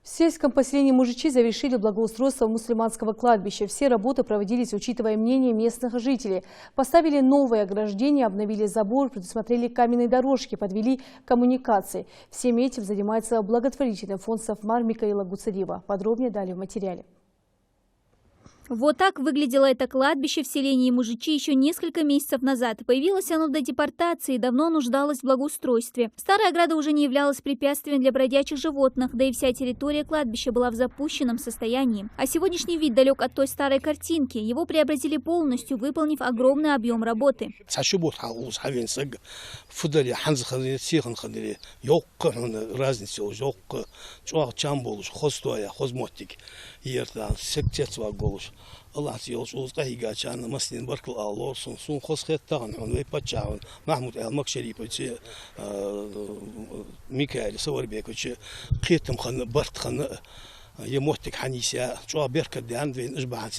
В сельском поселении Мужичи завершили благоустройство мусульманского кладбища. Все работы проводились, учитывая мнение местных жителей. Поставили новые ограждения, обновили забор, предусмотрели каменные дорожки, подвели коммуникации. Всем этим занимается благотворительный фонд «Сафмар» Микаила Гуцериева. Подробнее далее в материале. Вот так выглядело это кладбище в селении Мужичи еще несколько месяцев назад. Появилось оно до депортации и давно нуждалось в благоустройстве. Старая ограда уже не являлась препятствием для бродячих животных, да и вся территория кладбища была в запущенном состоянии. А сегодняшний вид далек от той старой картинки. Его преобразили полностью, выполнив огромный объем работы. Allah yolç uzqa higaçanı maslin barkıl alorsun sun xosxet tağın on ve paçağın Mahmud Elmak Şerifoçi Mikail Savarbekoçi qiyetim xanı bartxanı يموتك حنيسة شو بيركت دي عند وين إجبع عن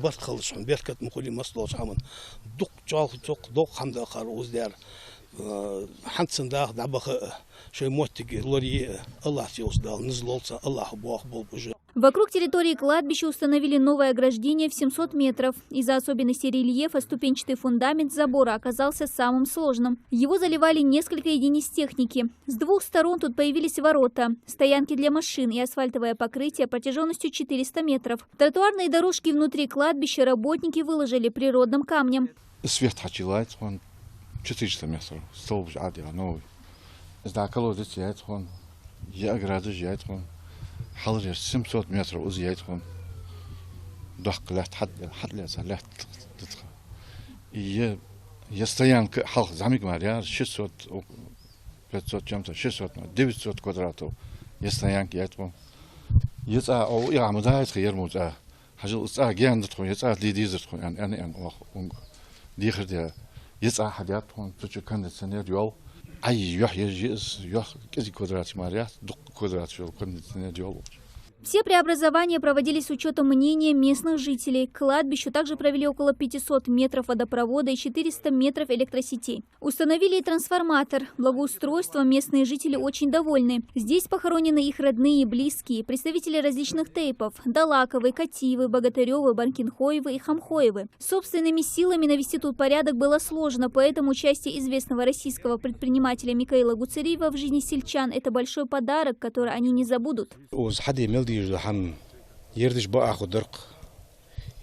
برتخل شون بيركت مخولي مصلوش عمن دق حمد آخر وزدار حنتسن داخ دعبخ شو يموتك لوري الله تيوصل نزلولسا الله بوخ بول بوجه. Вокруг территории кладбища установили новое ограждение в 700 метров. Из-за особенностей рельефа ступенчатый фундамент забора оказался самым сложным. Его заливали несколько единиц техники. С двух сторон тут появились ворота, стоянки для машин и асфальтовое покрытие протяженностью 400 метров. Тротуарные дорожки внутри кладбища работники выложили природным камнем. 400 метров. Столб новый. حضر 700 متر وزيادهم ضحك لا حد لا لا تدخل يستيان حلق زعمك ماليار 600 500 جمتر 600 900 كوادراتو يستيان كياتهم يسعى أو يعمل ده يتغير موجة حاجة يسعى جيان تدخل يسعى ليديز تدخل يعني أنا دي خدها يسعى حاجاتهم تجي كان السنة يوم أي يح كذي كوادرات ماليات دق كوادرات شو كان السنة يوم. Все преобразования проводились с учетом мнения местных жителей. К кладбищу также провели около 500 метров водопровода и 400 метров электросетей. Установили и трансформатор. Благоустройством местные жители очень довольны. Здесь похоронены их родные и близкие, представители различных тейпов – Далаковы, Кативы, Богатыревы, Баркинхоевы и Хамхоевы. Собственными силами навести тут порядок было сложно, поэтому участие известного российского предпринимателя Микаила Гуцериева в жизни сельчан – это большой подарок, который они не забудут. يجحم يردش بقى خدرق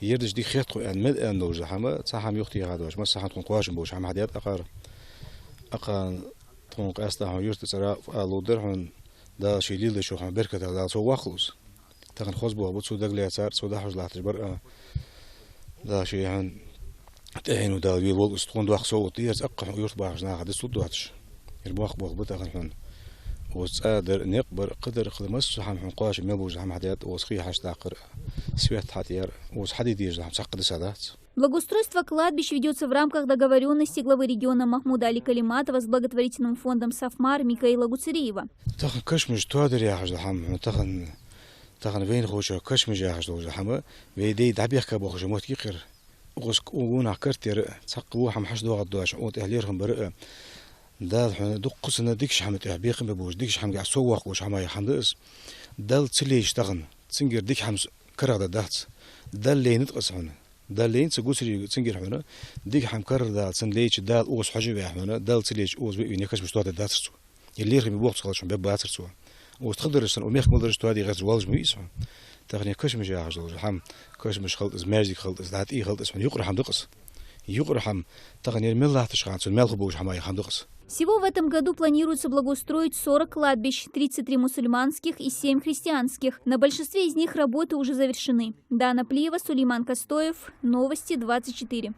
يردش دي خيط يعني مد انه جحم صحم يختي هذا واش ما صحم تكون قواش بوش حم حديات اقا تكون قاستا يرت سرا لو درهن دا شيليل شو حم بركه دا سو واخلص تكن خصبو بو سو دغلي صار سو دا حوز لاحت بر دا شي هن تهينو دا ويل وول استون دو خصو تيرز اقا يرت باخنا هذا سود دواتش يربوخ بوخ بتاخن وصادر نقبر قدر خدمس حم حنقاش ما بوج حم حديات وصخي حش داقر سويت حاتير وصحدي يجي حم سقد سادات. Благоустройство кладбищ ведется в рамках договоренности главы региона Махмуда Али Калиматова с благотворительным фондом «Сафмар» Микаила Гуцериева. تخن كشمش توادر يا حج حم تخن وين خوش كشمش يا حج حم ويدي دعبيخ كبوخ جموت كيخر وغسك ونا كرتير تسقوا حم حش دوغ دوش اوت اهليرهم برئ دال حنا دقسنا ديكش حمت بيقم بوش ديكش حم قاع سواق وش حما يحمدس دال تليش تغن تنجر ديك حمس كرغ دات دال لين تقص هنا دال لين تقوسري تنجر هنا ديك حم كرر دال تنليش دال اوس حجب هنا دال تليش اوس ينكش مش تواد داترسو اللي يرغي بوقت خلاص باب باترسو وتقدر السن وميخ مدرس توادي غير والج ميس تغني كش مش يا حجل حم كش مش خلط از ماجيك خلط از دات اي خلط اسمه يقرا حم دقص يقرا حم تغني الملة تشغان الملخ بوش حما يحم دقص. Всего в этом году планируется благоустроить 40 кладбищ, 33 мусульманских и 7 христианских. На большинстве из них работы уже завершены. Дана Плиева, Сулейман Костоев. Новости 24.